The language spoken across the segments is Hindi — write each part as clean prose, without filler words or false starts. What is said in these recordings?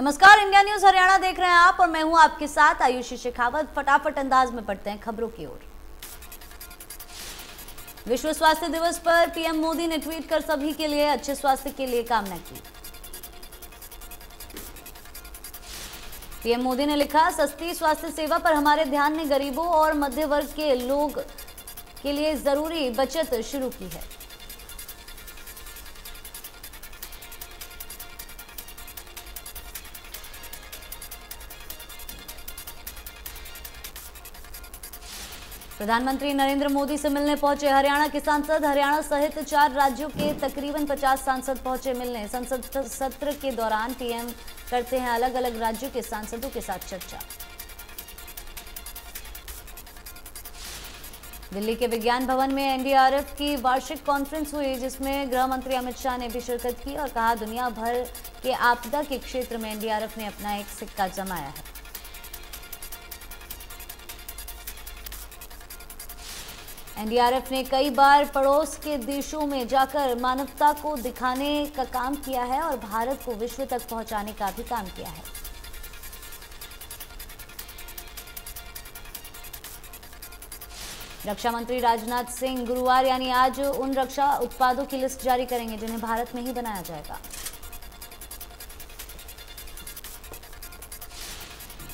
नमस्कार, इंडिया न्यूज हरियाणा देख रहे हैं आप और मैं हूं आपके साथ आयुषी शेखावत। फटाफट अंदाज में पढ़ते हैं खबरों की ओर। विश्व स्वास्थ्य दिवस पर पीएम मोदी ने ट्वीट कर सभी के लिए अच्छे स्वास्थ्य के लिए कामना की। पीएम मोदी ने लिखा, सस्ती स्वास्थ्य सेवा पर हमारे ध्यान ने गरीबों और मध्य वर्ग के लोग के लिए जरूरी बचत शुरू की है। प्रधानमंत्री नरेंद्र मोदी से मिलने पहुंचे हरियाणा के सांसद। हरियाणा सहित 4 राज्यों के तकरीबन 50 सांसद पहुंचे मिलने। संसद सत्र के दौरान पीएम करते हैं अलग अलग राज्यों के सांसदों के साथ चर्चा। दिल्ली के विज्ञान भवन में एनडीआरएफ की वार्षिक कॉन्फ्रेंस हुई, जिसमें गृह मंत्री अमित शाह ने भी शिरकत की और कहा, दुनिया भर के आपदा के क्षेत्र में एनडीआरएफ ने अपना एक सिक्का जमाया है। एनडीआरएफ ने कई बार पड़ोस के देशों में जाकर मानवता को दिखाने का काम किया है और भारत को विश्व तक पहुंचाने का भी काम किया है। रक्षा मंत्री राजनाथ सिंह गुरुवार यानी आज उन रक्षा उत्पादों की लिस्ट जारी करेंगे जिन्हें भारत में ही बनाया जाएगा।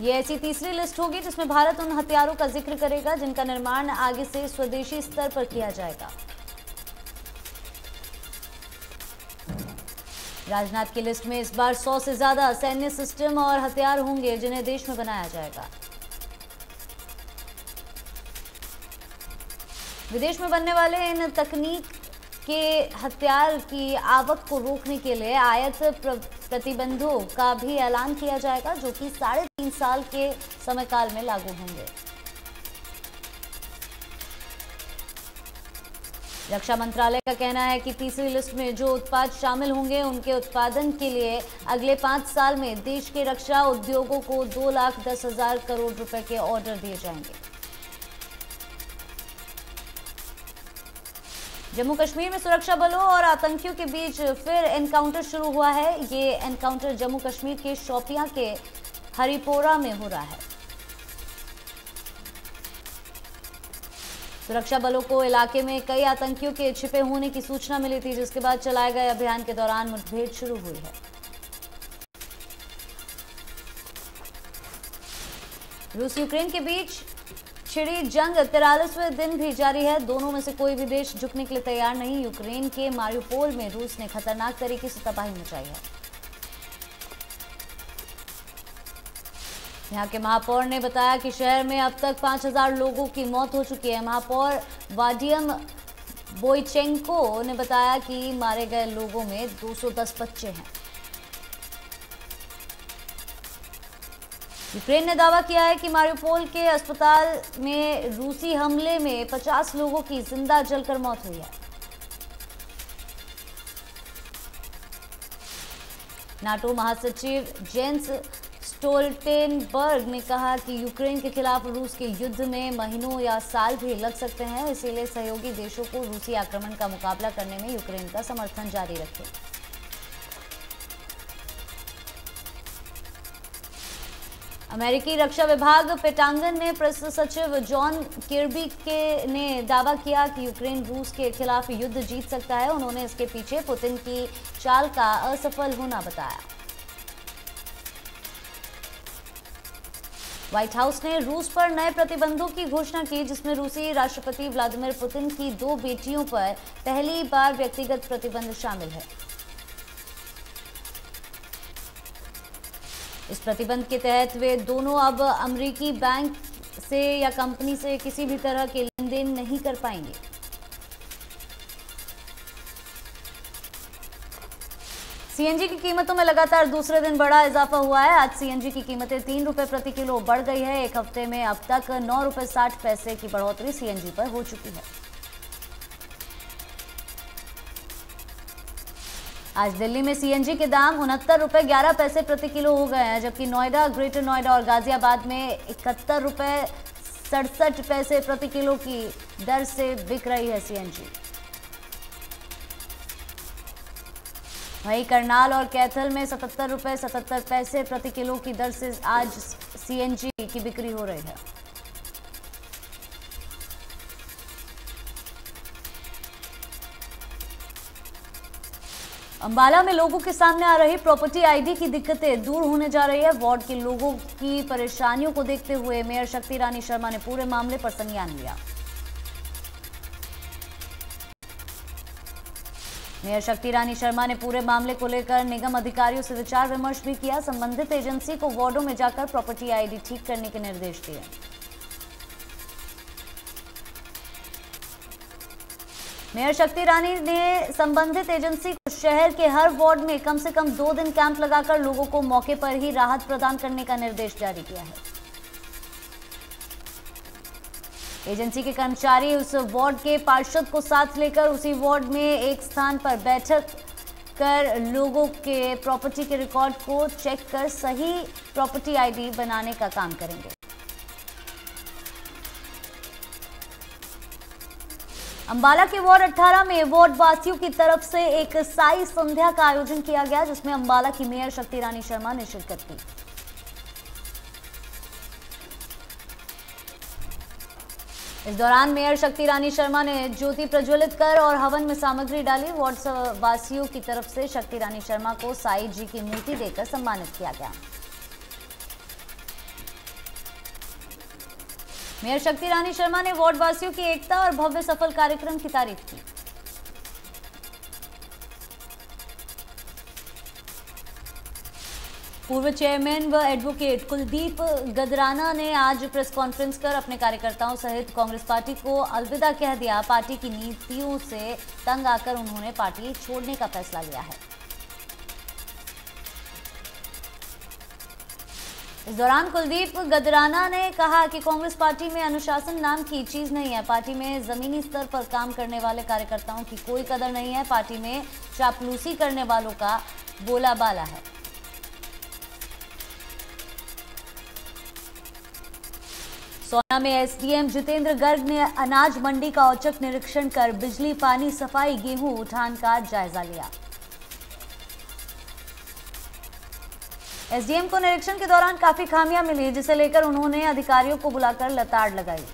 ये ऐसी तीसरी लिस्ट होगी जिसमें भारत उन हथियारों का जिक्र करेगा जिनका निर्माण आगे से स्वदेशी स्तर पर किया जाएगा। राजनाथ की लिस्ट में इस बार 100 से ज्यादा सैन्य सिस्टम और हथियार होंगे जिन्हें देश में बनाया जाएगा। विदेश में बनने वाले इन तकनीक के हथियार की आवक को रोकने के लिए आयात प्रतिबंधों का भी ऐलान किया जाएगा, जो कि 3.5 साल के समयकाल में लागू होंगे। रक्षा मंत्रालय का कहना है कि तीसरी लिस्ट में जो उत्पाद शामिल होंगे उनके उत्पादन के लिए अगले 5 साल में देश के रक्षा उद्योगों को 2,10,000 करोड़ रुपए के ऑर्डर दिए जाएंगे। जम्मू कश्मीर में सुरक्षा बलों और आतंकियों के बीच फिर एनकाउंटर शुरू हुआ है। ये एनकाउंटर जम्मू कश्मीर के शोपियां के हरिपोरा में हो रहा है। सुरक्षा बलों को इलाके में कई आतंकियों के छिपे होने की सूचना मिली थी, जिसके बाद चलाए गए अभियान के दौरान मुठभेड़ शुरू हुई है। रूस यूक्रेन के बीच छिड़ी जंग 43वें दिन भी जारी है। दोनों में से कोई भी देश झुकने के लिए तैयार नहीं। यूक्रेन के मारियोपोल में रूस ने खतरनाक तरीके से तबाही मचाई है। यहां के महापौर ने बताया कि शहर में अब तक 5,000 लोगों की मौत हो चुकी है। महापौर वाडियम बोइचेंको ने बताया कि मारे गए लोगों में 210 बच्चे हैं। यूक्रेन ने दावा किया है कि मारियोपोल के अस्पताल में रूसी हमले में 50 लोगों की जिंदा जलकर मौत हुई है। नाटो महासचिव जेंस स्टोल्टेनबर्ग ने कहा कि यूक्रेन के खिलाफ रूस के युद्ध में महीनों या साल भी लग सकते हैं, इसीलिए सहयोगी देशों को रूसी आक्रमण का मुकाबला करने में यूक्रेन का समर्थन जारी रखें। अमेरिकी रक्षा विभाग पेंटागन ने प्रेस सचिव जॉन किर्बी ने दावा किया कि यूक्रेन रूस के खिलाफ युद्ध जीत सकता है। उन्होंने इसके पीछे पुतिन की चाल का असफल होना बताया। व्हाइट हाउस ने रूस पर नए प्रतिबंधों की घोषणा की, जिसमें रूसी राष्ट्रपति व्लादिमीर पुतिन की 2 बेटियों पर पहली बार व्यक्तिगत प्रतिबंध शामिल है। इस प्रतिबंध के तहत वे दोनों अब अमेरिकी बैंक से या कंपनी से किसी भी तरह के लेन देन नहीं कर पाएंगे। सीएनजी की कीमतों में लगातार दूसरे दिन बड़ा इजाफा हुआ है। आज सीएनजी की कीमतें 3 रुपए प्रति किलो बढ़ गई है। एक हफ्ते में अब तक 9 रुपए 60 पैसे की बढ़ोतरी सीएनजी पर हो चुकी है। आज दिल्ली में सीएनजी के दाम 69 रुपए 11 पैसे प्रति किलो हो गए हैं, जबकि नोएडा, ग्रेटर नोएडा और गाजियाबाद में 71 रुपए 67 पैसे प्रति किलो की दर से बिक रही है सीएनजी। वहीं करनाल और कैथल में 77 रुपये 77 पैसे प्रति किलो की दर से आज सीएनजी की बिक्री हो रही है। अंबाला में लोगों के सामने आ रही प्रॉपर्टी आईडी की दिक्कतें दूर होने जा रही है। वार्ड के लोगों की परेशानियों को देखते हुए मेयर शक्ति रानी शर्मा ने पूरे मामले पर संज्ञान लिया। मेयर शक्ति रानी शर्मा ने पूरे मामले को लेकर निगम अधिकारियों से विचार विमर्श भी किया। संबंधित एजेंसी को वार्डों में जाकर प्रॉपर्टी आईडी ठीक करने के निर्देश दिए। मेयर शक्ति रानी ने संबंधित एजेंसी को शहर के हर वार्ड में कम से कम 2 दिन कैंप लगाकर लोगों को मौके पर ही राहत प्रदान करने का निर्देश जारी किया है। एजेंसी के कर्मचारी उस वार्ड के पार्षद को साथ लेकर उसी वार्ड में एक स्थान पर बैठक कर लोगों के प्रॉपर्टी के रिकॉर्ड को चेक कर सही प्रॉपर्टी आईडी बनाने का काम करेंगे। अंबाला के वार्ड 18 में वार्ड वासियों की तरफ से एक साई संध्या का आयोजन किया गया, जिसमें अंबाला की मेयर शक्ति रानी शर्मा ने शिरकत की। इस दौरान मेयर शक्ति रानी शर्मा ने ज्योति प्रज्वलित कर और हवन में सामग्री डाली। वार्ड वासियों की तरफ से शक्ति रानी शर्मा को साई जी की मूर्ति देकर सम्मानित किया गया। मेयर शक्ति रानी शर्मा ने वार्ड वासियों की एकता और भव्य सफल कार्यक्रम की तारीफ की। पूर्व चेयरमैन व एडवोकेट कुलदीप गदराना ने आज प्रेस कॉन्फ्रेंस कर अपने कार्यकर्ताओं सहित कांग्रेस पार्टी को अलविदा कह दिया। पार्टी की नीतियों से तंग आकर उन्होंने पार्टी छोड़ने का फैसला लिया है। इस दौरान कुलदीप गदराना ने कहा कि कांग्रेस पार्टी में अनुशासन नाम की चीज नहीं है। पार्टी में जमीनी स्तर पर काम करने वाले कार्यकर्ताओं की कोई कदर नहीं है। पार्टी में चापलूसी करने वालों का बोलाबाला है। सोना में एसडीएम जितेंद्र गर्ग ने अनाज मंडी का औचक निरीक्षण कर बिजली, पानी, सफाई, गेहूं उठान का जायजा लिया। एसडीएम को निरीक्षण के दौरान काफी खामियां मिली, जिसे लेकर उन्होंने अधिकारियों को बुलाकर लताड़ लगाई।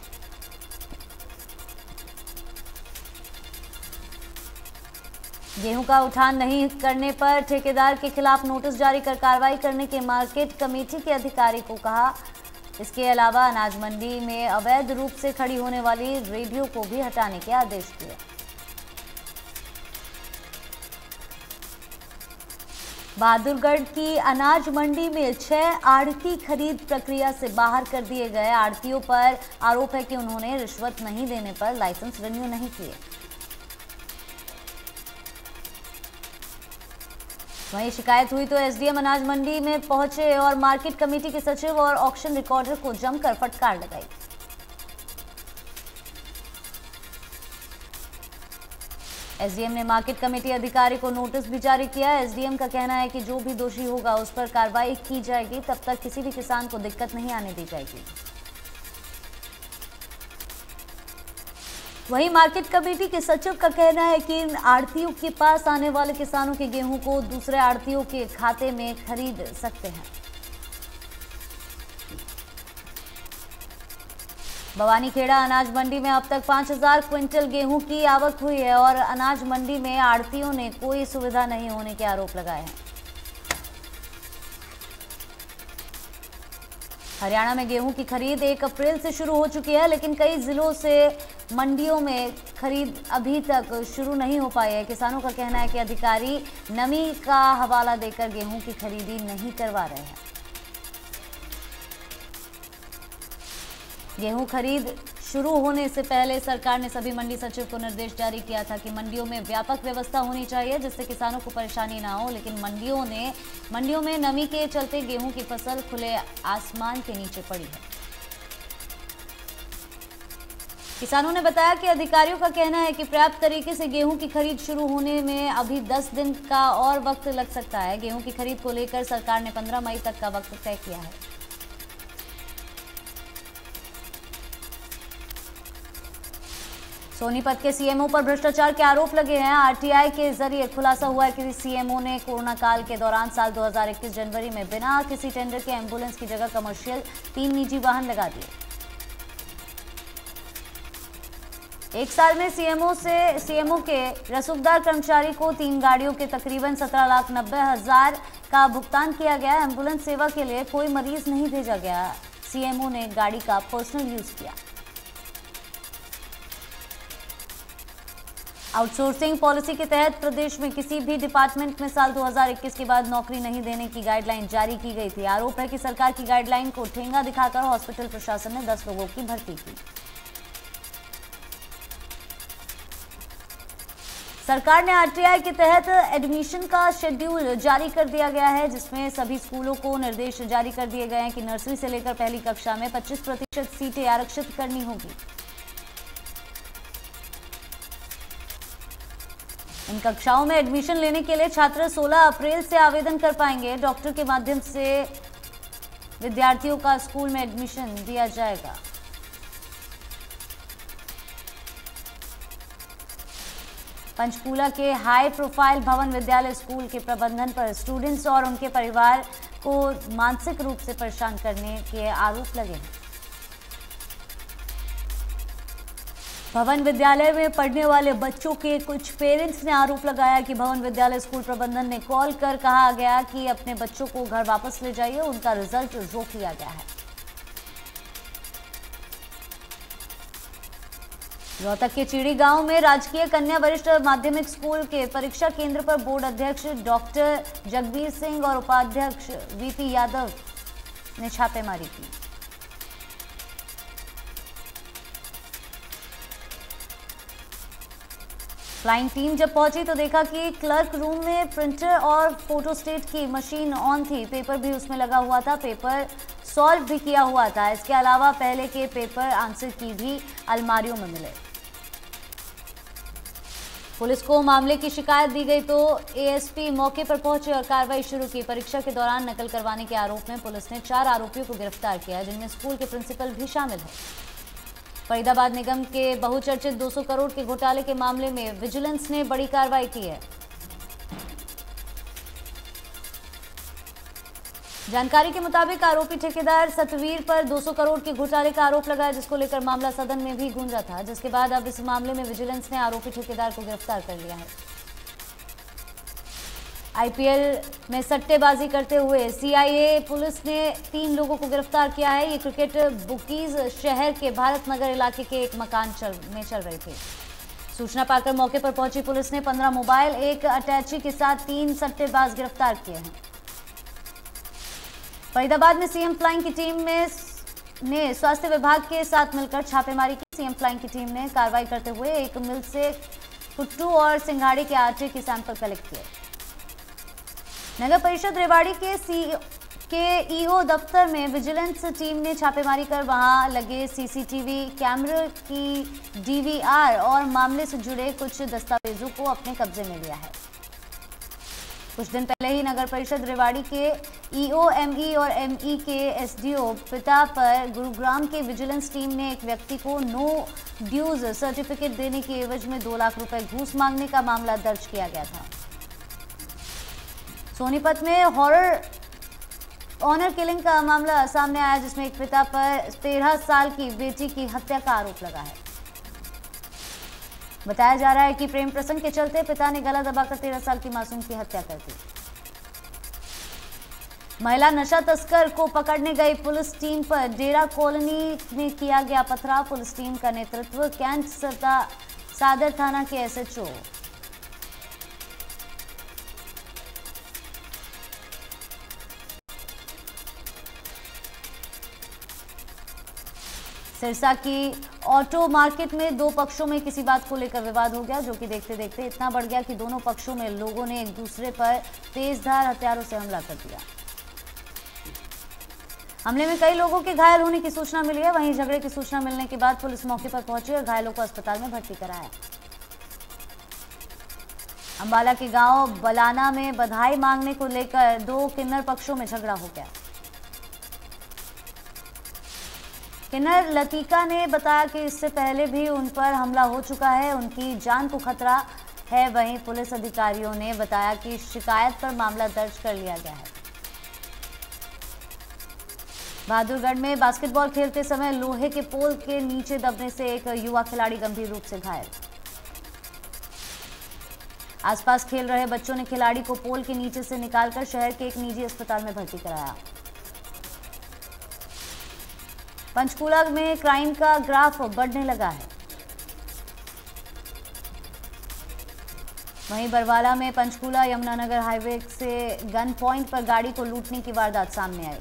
गेहूं का उठान नहीं करने पर ठेकेदार के खिलाफ नोटिस जारी कर कार्रवाई करने के मार्केट कमेटी के अधिकारी को कहा। इसके अलावा अनाज मंडी में अवैध रूप से खड़ी होने वाली रेडियो को भी हटाने के आदेश दिए। बहादुरगढ़ की अनाज मंडी में 6 आढ़ती खरीद प्रक्रिया से बाहर कर दिए गए। आढ़तियों पर आरोप है कि उन्होंने रिश्वत नहीं देने पर लाइसेंस रिन्यू नहीं किए। वहीं शिकायत हुई तो एसडीएम अनाज मंडी में पहुंचे और मार्केट कमेटी के सचिव और ऑक्शन रिकॉर्डर को जमकर फटकार लगाई। एसडीएम ने मार्केट कमेटी अधिकारी को नोटिस भी जारी किया। एसडीएम का कहना है कि जो भी दोषी होगा उस पर कार्रवाई की जाएगी, तब तक किसी भी किसान को दिक्कत नहीं आने दी जाएगी। वहीं मार्केट कमेटी के सचिव का कहना है कि इन आढ़तियों के पास आने वाले किसानों के गेहूं को दूसरे आढ़तियों के खाते में खरीद सकते हैं। भवानीखेड़ा अनाज मंडी में अब तक 5000 क्विंटल गेहूं की आवक हुई है और अनाज मंडी में आढ़तियों ने कोई सुविधा नहीं होने के आरोप लगाए हैं। हरियाणा में गेहूं की खरीद 1 अप्रैल से शुरू हो चुकी है, लेकिन कई जिलों से मंडियों में खरीद अभी तक शुरू नहीं हो पाई है। किसानों का कहना है कि अधिकारी नमी का हवाला देकर गेहूं की खरीदी नहीं करवा रहे हैं। गेहूं खरीद शुरू होने से पहले सरकार ने सभी मंडी सचिव को निर्देश जारी किया था कि मंडियों में व्यापक व्यवस्था होनी चाहिए जिससे किसानों को परेशानी ना हो, लेकिन मंडियों में नमी के चलते गेहूं की फसल खुले आसमान के नीचे पड़ी है। किसानों ने बताया कि अधिकारियों का कहना है कि पर्याप्त तरीके से गेहूं की खरीद शुरू होने में अभी 10 दिन का और वक्त लग सकता है। गेहूं की खरीद को लेकर सरकार ने 15 मई तक का वक्त तय किया है। सोनीपत के सीएमओ पर भ्रष्टाचार के आरोप लगे हैं। आरटीआई के जरिए खुलासा हुआ है कि सीएमओ ने कोरोना काल के दौरान साल 2021 जनवरी में बिना किसी टेंडर के एम्बुलेंस की जगह कमर्शियल 3 निजी वाहन लगा दिए। एक साल में सीएमओ के रसूखदार कर्मचारी को 3 गाड़ियों के तकरीबन 17,90,000 का भुगतान किया गया। एम्बुलेंस सेवा के लिए कोई मरीज नहीं भेजा गया। सीएमओ ने गाड़ी का पर्सनल यूज किया। आउटसोर्सिंग पॉलिसी के तहत प्रदेश में किसी भी डिपार्टमेंट में साल 2021 के बाद नौकरी नहीं देने की गाइडलाइन जारी की गई थी। आरोप है कि सरकार की गाइडलाइन को ठेंगा दिखाकर हॉस्पिटल प्रशासन ने 10 लोगों की भर्ती की। सरकार ने आरटीआई के तहत एडमिशन का शेड्यूल जारी कर दिया गया है, जिसमें सभी स्कूलों को निर्देश जारी कर दिए गए हैं कि नर्सरी से लेकर पहली कक्षा में 25% सीटें आरक्षित करनी होगी। इन कक्षाओं में एडमिशन लेने के लिए छात्र 16 अप्रैल से आवेदन कर पाएंगे। डॉक्टर के माध्यम से विद्यार्थियों का स्कूल में एडमिशन दिया जाएगा। पंचकूला के हाई प्रोफाइल भवन विद्यालय स्कूल के प्रबंधन पर स्टूडेंट्स और उनके परिवार को मानसिक रूप से परेशान करने के आरोप लगे हैं। भवन विद्यालय में पढ़ने वाले बच्चों के कुछ पेरेंट्स ने आरोप लगाया कि भवन विद्यालय स्कूल प्रबंधन ने कॉल कर कहा गया कि अपने बच्चों को घर वापस ले जाइए, उनका रिजल्ट रोक लिया गया है। रोहतक के चीड़ी गांव में राजकीय कन्या वरिष्ठ माध्यमिक स्कूल के परीक्षा केंद्र पर बोर्ड अध्यक्ष डॉक्टर जगबीर सिंह और उपाध्यक्ष वीपी यादव ने छापेमारी की। फ्लाइंग टीम जब पहुंची तो देखा कि क्लर्क रूम में प्रिंटर और फोटोस्टेट की मशीन ऑन थी। पेपर भी उसमें लगा हुआ था। पेपर सॉल्व भी किया हुआ था। इसके अलावा पहले के पेपर आंसर की भी अलमारियों में मिले। पुलिस को मामले की शिकायत दी गई तो एएसपी मौके पर पहुंचे और कार्रवाई शुरू की। परीक्षा के दौरान नकल करवाने के आरोप में पुलिस ने 4 आरोपियों को गिरफ्तार किया, जिनमें स्कूल के प्रिंसिपल भी शामिल है। फरीदाबाद निगम के बहुचर्चित 200 करोड़ के घोटाले के मामले में विजिलेंस ने बड़ी कार्रवाई की है। जानकारी के मुताबिक आरोपी ठेकेदार सतवीर पर 200 करोड़ के घोटाले का आरोप लगाया, जिसको लेकर मामला सदन में भी गूंजा था, जिसके बाद अब इस मामले में विजिलेंस ने आरोपी ठेकेदार को गिरफ्तार कर लिया है। आईपीएल में सट्टेबाजी करते हुए सीआईए पुलिस ने 3 लोगों को गिरफ्तार किया है। ये क्रिकेट बुकीज शहर के भारत नगर इलाके के एक मकान में चल रहे थे। सूचना पाकर मौके पर पहुंची पुलिस ने 15 मोबाइल, एक अटैची के साथ 3 सट्टेबाज गिरफ्तार किए हैं। फरीदाबाद में सीएम फ्लाइंग की टीम ने स्वास्थ्य विभाग के साथ मिलकर छापेमारी की। सीएम फ्लाइंग की टीम ने कार्रवाई करते हुए एक मिल से कुट्टू और सिंघाड़े के आटे के सैंपल कलेक्ट किए। नगर परिषद रेवाड़ी के ईओ दफ्तर में विजिलेंस टीम ने छापेमारी कर वहां लगे सीसीटीवी कैमरे की डीवीआर और मामले से जुड़े कुछ दस्तावेजों को अपने कब्जे में लिया है। कुछ दिन पहले ही नगर परिषद रेवाड़ी के ईओ, एमई और एमई के एसडीओ पिता पर गुरुग्राम के विजिलेंस टीम ने एक व्यक्ति को नो ड्यूज सर्टिफिकेट देने के एवज में 2 लाख रुपए घूस मांगने का मामला दर्ज किया गया था। सोनीपत में ऑनर किलिंग का मामला सामने आया, जिसमें एक पिता पर 13 साल की बेटी की हत्या का आरोप लगा है। बताया जा रहा है कि प्रेम प्रसंग के चलते पिता ने गला दबाकर 13 साल की मासूम की हत्या कर दी। महिला नशा तस्कर को पकड़ने गई पुलिस टीम पर डेरा कॉलोनी में किया गया पथराव। पुलिस टीम का नेतृत्व कैंट सादर थाना के एसएचओ सिरसा की ऑटो मार्केट में 2 पक्षों में किसी बात को लेकर विवाद हो गया, जो कि देखते देखते इतना बढ़ गया कि दोनों पक्षों में लोगों ने एक दूसरे पर तेजधार हथियारों से हमला कर दिया। हमले में कई लोगों के घायल होने की सूचना मिली है। वहीं झगड़े की सूचना मिलने के बाद पुलिस मौके पर पहुंची और घायलों को अस्पताल में भर्ती कराया। अंबाला के गांव बलाना में बधाई मांगने को लेकर 2 किन्नर पक्षों में झगड़ा हो गया। किन्नर लतिका ने बताया कि इससे पहले भी उन पर हमला हो चुका है, उनकी जान को खतरा है। वहीं पुलिस अधिकारियों ने बताया कि शिकायत पर मामला दर्ज कर लिया गया है। बहादुरगढ़ में बास्केटबॉल खेलते समय लोहे के पोल के नीचे दबने से एक युवा खिलाड़ी गंभीर रूप से घायल। आसपास खेल रहे बच्चों ने खिलाड़ी को पोल के नीचे से निकालकर शहर के एक निजी अस्पताल में भर्ती कराया। पंचकूला में क्राइम का ग्राफ बढ़ने लगा है। वहीं बरवाला में पंचकूला यमुनानगर हाईवे से गन पॉइंट पर गाड़ी को लूटने की वारदात सामने आई।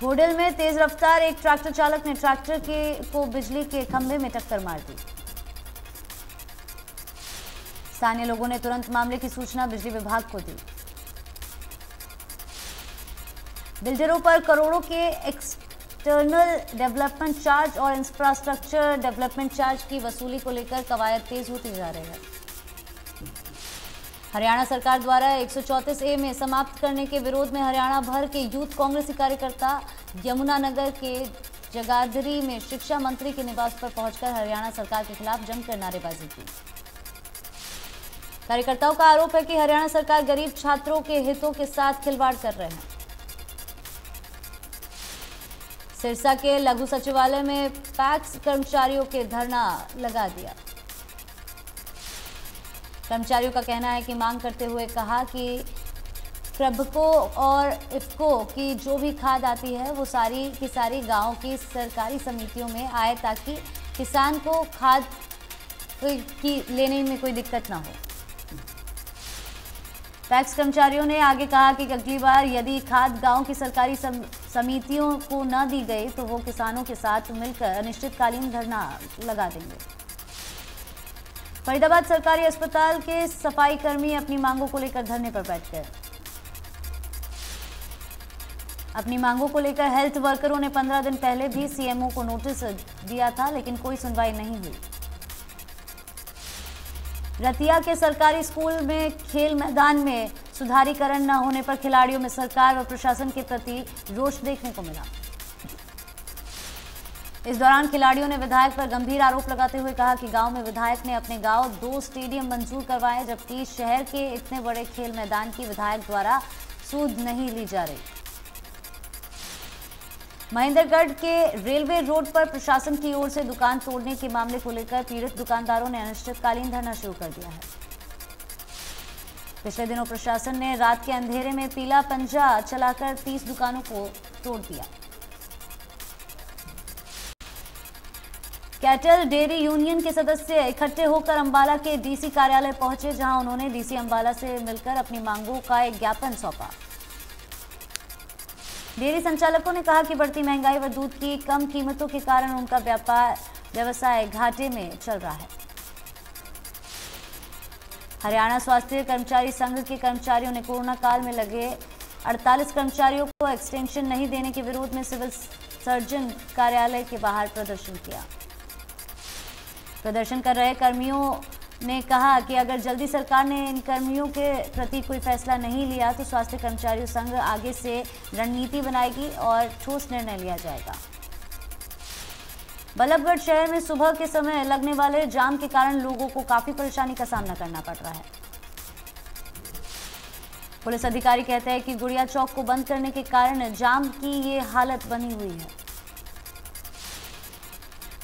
होडल में तेज रफ्तार एक ट्रैक्टर चालक ने ट्रैक्टर को बिजली के खंभे में टक्कर मार दी। स्थानीय लोगों ने तुरंत मामले की सूचना बिजली विभाग को दी। बिल्डरों पर करोड़ों के एक्सटर्नल डेवलपमेंट चार्ज और इंफ्रास्ट्रक्चर डेवलपमेंट चार्ज की वसूली को लेकर कवायद तेज होती जा रही है। हरियाणा सरकार द्वारा 134A में समाप्त करने के विरोध में हरियाणा भर के यूथ कांग्रेसी कार्यकर्ता यमुनानगर के जगाधरी में शिक्षा मंत्री के निवास पर पहुंचकर हरियाणा सरकार के खिलाफ जमकर नारेबाजी की। कार्यकर्ताओं का आरोप है कि हरियाणा सरकार गरीब छात्रों के हितों के साथ खिलवाड़ कर रहे हैं। सिरसा के लघु सचिवालय में पैक्स कर्मचारियों के धरना लगा दिया। कर्मचारियों का कहना है कि मांग करते हुए कहा कि प्रभको और इफ्को की जो भी खाद आती है वो सारी की सारी गांव की सरकारी समितियों में आए ताकि किसान को खाद की लेने में कोई दिक्कत ना हो। पैक्स कर्मचारियों ने आगे कहा कि अगली बार यदि खाद गांव की सरकारी समितियों को न दी गई तो वो किसानों के साथ मिलकर अनिश्चितकालीन धरना लगा देंगे। फरीदाबाद सरकारी अस्पताल के सफाई कर्मी अपनी मांगों को लेकर धरने पर बैठ गए। अपनी मांगों को लेकर हेल्थ वर्करों ने 15 दिन पहले भी सीएमओ को नोटिस दिया था, लेकिन कोई सुनवाई नहीं हुई। रतिया के सरकारी स्कूल में खेल मैदान में सुधारीकरण न होने पर खिलाड़ियों में सरकार व प्रशासन के प्रति रोष देखने को मिला। इस दौरान खिलाड़ियों ने विधायक पर गंभीर आरोप लगाते हुए कहा कि गांव में विधायक ने अपने गांव 2 स्टेडियम मंजूर करवाए, जबकि शहर के इतने बड़े खेल मैदान की विधायक द्वारा सूद नहीं ली जा रही। महेंद्रगढ़ के रेलवे रोड पर प्रशासन की ओर से दुकान तोड़ने के मामले को लेकर पीड़ित दुकानदारों ने अनिश्चितकालीन धरना शुरू कर दिया है। पिछले दिनों प्रशासन ने रात के अंधेरे में पीला पंजा चलाकर 30 दुकानों को तोड़ दिया। कैटल डेयरी यूनियन के सदस्य इकट्ठे होकर अंबाला के डीसी कार्यालय पहुंचे, जहां उन्होंने डीसी अंबाला से मिलकर अपनी मांगों का एक ज्ञापन सौंपा। डेयरी संचालकों ने कहा कि बढ़ती महंगाई व दूध की कम कीमतों के कारण उनका व्यवसाय घाटे में चल रहा है। हरियाणा स्वास्थ्य कर्मचारी संघ के कर्मचारियों ने कोरोना काल में लगे 48 कर्मचारियों को एक्सटेंशन नहीं देने के विरोध में सिविल सर्जन कार्यालय के बाहर प्रदर्शन किया। प्रदर्शन कर रहे कर्मियों ने कहा कि अगर जल्दी सरकार ने इन कर्मियों के प्रति कोई फैसला नहीं लिया तो स्वास्थ्य कर्मचारियों संघ आगे से रणनीति बनाएगी और ठोस निर्णय लिया जाएगा। बल्लभगढ़ शहर में सुबह के समय लगने वाले जाम के कारण लोगों को काफी परेशानी का सामना करना पड़ रहा है। पुलिस अधिकारी कहते हैं कि गुड़िया चौक को बंद करने के कारण जाम की ये हालत बनी हुई है।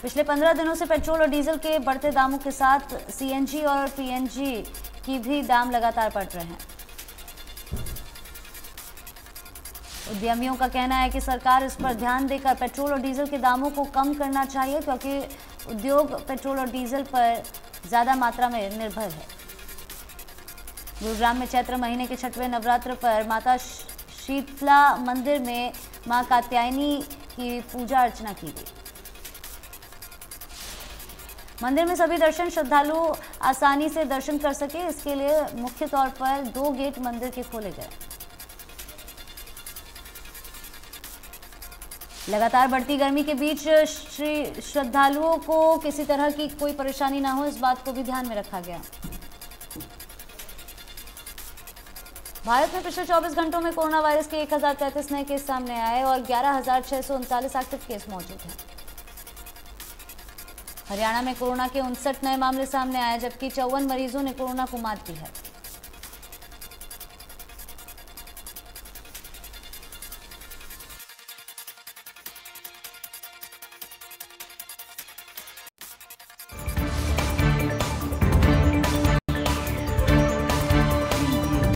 पिछले 15 दिनों से पेट्रोल और डीजल के बढ़ते दामों के साथ सीएनजी और पीएनजी की भी दाम लगातार बढ़ रहे हैं। उद्यमियों का कहना है कि सरकार इस पर ध्यान देकर पेट्रोल और डीजल के दामों को कम करना चाहिए, क्योंकि उद्योग पेट्रोल और डीजल पर ज्यादा मात्रा में निर्भर है। गुरुग्राम में चैत्र महीने के 6वें नवरात्र पर माता शीतला मंदिर में मां कात्यायनी की पूजा अर्चना की गई। मंदिर में सभी दर्शन श्रद्धालु आसानी से दर्शन कर सके, इसके लिए मुख्य तौर पर 2 गेट मंदिर के खोले गए। लगातार बढ़ती गर्मी के बीच श्रद्धालुओं को किसी तरह की कोई परेशानी ना हो, इस बात को भी ध्यान में रखा गया। भारत में पिछले 24 घंटों में कोरोना वायरस के 1033 नए केस सामने आए और 11,639 एक्टिव केस मौजूद हैं। हरियाणा में कोरोना के 59 नए मामले सामने आए, जबकि 54 मरीजों ने कोरोना को मात दी है।